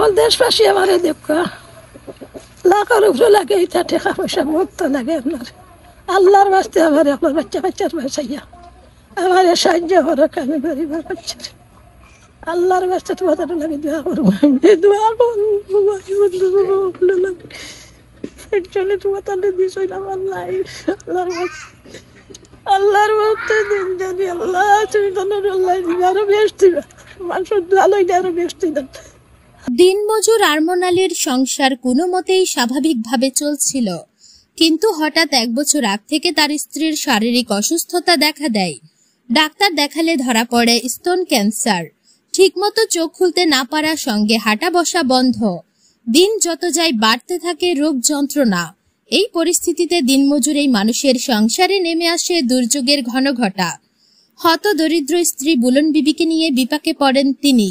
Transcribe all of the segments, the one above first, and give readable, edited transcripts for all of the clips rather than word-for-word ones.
আমার দেশবাসী আমার দেখা লাখের উপরে লাগে, এটা টাকা পয়সা মুক্ত লাগে আপনার। আল্লাহর বাস্তে আমার আপনার বাচ্চা বাচ্চার বাসাইয়া আমার সাহায্য করো, আমি গরিবের বাচ্চার আল্লাহর বাস্তে তোমাদের লাগে দোয়া করবো, দোয়া করবো একজনে তোমাদের বিষয় আমার লাইফ আল্লাহর বাস্তে দিন জানি আল্লাহ তুমি আরো বেশ দিবা, মানুষের ভালোই আরো বেশ দিবেন। দিনমজুর আরমান আলীর সংসার কোনো মতেই স্বাভাবিকভাবে চলছিল, কিন্তু হঠাৎ 1 বছর আগ থেকে তার স্ত্রীর শারীরিক অসুস্থতা দেখা দেয়। ডাক্তার দেখালে ধরা পড়ে স্তন ক্যান্সার। ঠিকমতো চোখ খুলতে না পারার সঙ্গে হাঁটা বসা বন্ধ। দিন যত যায় বাড়তে থাকে রোগ যন্ত্রণা। এই পরিস্থিতিতে দিনমজুর এই মানুষের সংসারে নেমে আসে দুর্যোগের ঘনঘটা। হতদরিদ্র স্ত্রী বুলন বিবিকে নিয়ে বিপাকে পড়েন তিনি।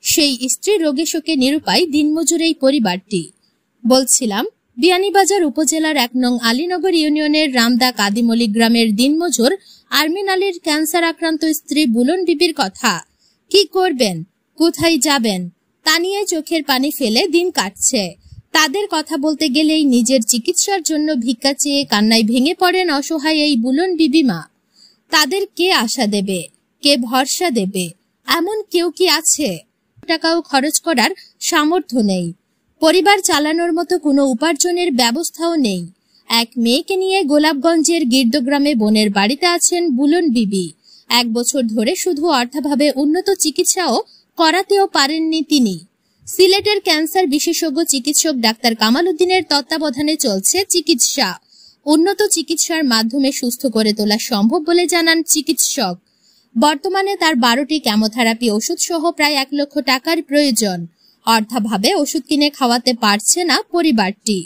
সেই স্ত্রী রোগে শোকে নিরুপায় দিনমজুর এই পরিবারটি। বলছিলাম বিয়ানীবাজার উপজেলার 1 নং আলীনগর ইউনিয়নের রামদা কাদিমলি গ্রামের দিনমজুর আরমান আলীর ক্যান্সার আক্রান্ত স্ত্রী বুলন বিবির কথা। কি করবেন, কোথায় যাবেন তা নিয়ে চোখের পানি ফেলে দিন কাটছে। তাদের কথা বলতে গেলেই নিজের চিকিৎসার জন্য ভিক্ষা চেয়ে কান্নায় ভেঙে পড়েন অসহায় এই বুলন বিবি মা। তাদের কে আশা দেবে, কে ভরসা দেবে, এমন কেউ কি আছে? টাকাও খরচ করার সামর্থ্য নেই। পরিবার চালানোর মতো কোনো উপার্জনের ব্যবস্থাও নেই। এক মেয়েকে নিয়ে গোলাপগঞ্জের গির্দগ্রামে বোনের বাড়িতে আছেন বুলন বিবি। 1 বছর ধরে শুধু অর্থাভাবে উন্নত চিকিৎসাও করাতেও পারেননি তিনি। সিলেটের ক্যান্সার বিশেষজ্ঞ চিকিৎসক ডাক্তার কামাল উদ্দিনের তত্ত্বাবধানে চলছে চিকিৎসা। উন্নত চিকিৎসার মাধ্যমে সুস্থ করে তোলা সম্ভব বলে জানান চিকিৎসক। বর্তমানে তার 12টি কেমোথেরাপি ওষুধ সহ প্রায় 1 লক্ষ টাকার প্রয়োজন। অর্থাভাবে ওষুধ কিনে খাওয়াতে পারছে না পরিবারটি।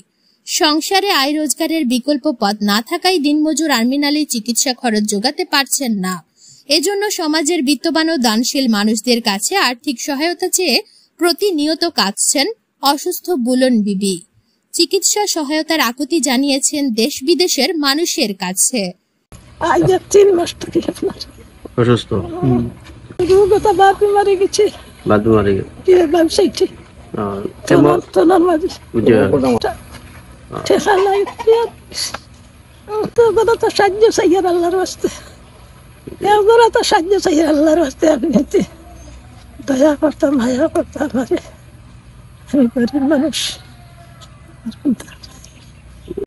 সংসারে আয় রোজগারের বিকল্প পথ না থাকায় দিনমজুর আরমান আলী চিকিৎসা খরচ যোগাতে পারছেন না। এজন্য সমাজের বিত্তবান ও দানশীল মানুষদের কাছে আর্থিক সহায়তা চেয়ে প্রতিনিয়ত কাঁদছেন অসুস্থ বুলন বিবি। চিকিৎসা সহায়তার আকুতি জানিয়েছেন দেশ বিদেশের মানুষের কাছে। আজ 3 মাস থেকে আপনার অসুস্থ, রোগটা বাপি মারা গেছে, বাদু মারা গেছে, কি ব্যবসায়ী তো নরমালি ঠেকা নাই তো কথা তো সাহায্য চাই আল্লাহর বাস্তে, এগুলো তো সাহায্য চাই আল্লাহর বাস্তে। আপনি দয়া করতাম, মায়া করতাম, আমারে আমি গরিব মানুষ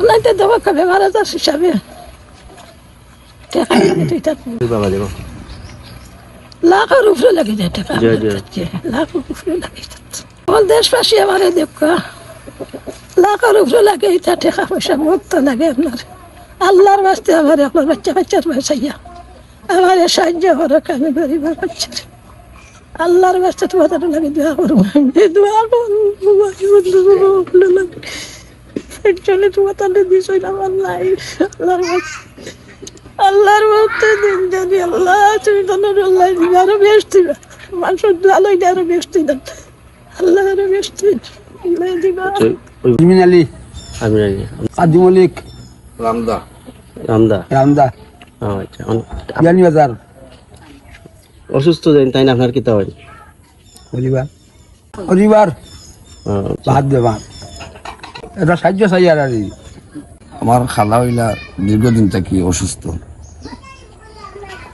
ওনাইতে দেওয়া খাবে মারা যাস হিসাবে টাকা বাবা দেব লাখের উপরে লাগে যায় টাকা, লাখের উপরে লাগে যাচ্ছে। আমার দেশবাসী আমার দেখা লাখের উপরে লাগে, এটা টাকা পয়সা মুক্ত লাগে আপনার। আল্লাহর বাস্তে আমার আপনার বাচ্চা বাচ্চার বাসাইয়া আমার সাহায্য করো, আমি গরিবের বাচ্চার আল্লাহর বাস্তে তোমাদের লাগে দোয়া করবো, দোয়া করবো একজনে তোমাদের বিষয় আমার লাইফ আল্লাহর বাস্তে দিন জানি আল্লাহ তুমি আরো বেশ দিবা, মানুষের ভালোই আরো বেশ দিবেন, আল্লাহ আরো বেশ দিবা। আরমান আলী, কাদিমলি, রামদা রামদা আচ্ছা। বিয়ানীবাজার। অসুস্থ দেন তাই না আপনার কি তা হয় পরিবার ভাত দেবা, এটা সাহায্য চাই। আর আমার খালা হইলা দীর্ঘদিন থেকে অসুস্থ,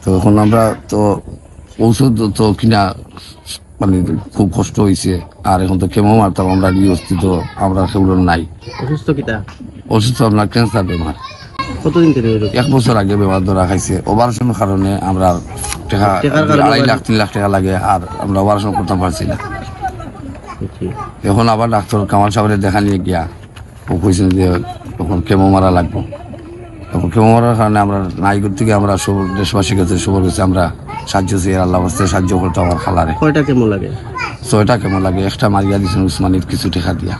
তো এখন আমরা তো ঔষধ তো কিনা মানে খুব কষ্ট হয়েছে। আর এখন তো কেমো মারতাম আমরা নিয়ে অস্তিত্ব আমরা সেগুলো নাই। অসুস্থ কিতা? অসুস্থ আপনার ক্যান্সার বেমার। কতদিন থেকে? 1 বছর আগে বেমার ধরা খাইছে। অপারেশনের কারণে আমরা টাকা 2.5 লাখ 3 লাখ টাকা লাগে, আর আমরা অপারেশন করতে পারছি না। এখন আবার ডাক্তার কামাল সাহেবের দেখা নিয়ে গিয়া ও কইছেন যে তখন কেমো মারা লাগবো। তখন কেমো মারার কারণে আমরা নাই করতে গিয়ে আমরা সব দেশবাসীর কাছে সবার কাছে আমরা সাহায্য চাই, আল্লাহ বাস্তে সাহায্য করতে। আমার খালারে কয়টা কেমন লাগে? 6টা কেমো লাগে, একটা মারিয়া দিয়েছেন উসমানির কিছু টাকা দিয়া।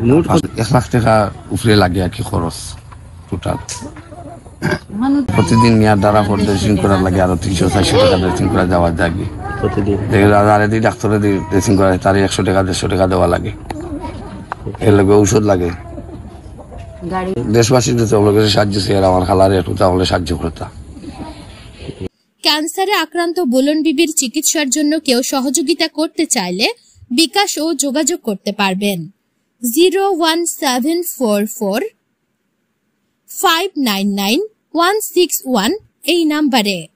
মোট 1 লাখ টাকা উপরে লাগে আর কি খরচ টোটাল। প্রতিদিন নিয়ে দ্বারা ড্রেসিং করার লাগে আরো 300-400 টাকা ড্রেসিং করা যাওয়া লাগে প্রতিদিন। ডাক্তারে ড্রেসিং করা তার 100 টাকা 150 টাকা দেওয়া লাগে। এর লাগে ঔষধ লাগে। দেশবাসীর সাহায্য চাই, আমার খালারে একটু তাহলে সাহায্য করতা। ক্যান্সারে আক্রান্ত বুলন বিবির চিকিৎসার জন্য কেউ সহযোগিতা করতে চাইলে বিকাশ ও যোগাযোগ করতে পারবেন 01744 599 161 এই নাম্বারে।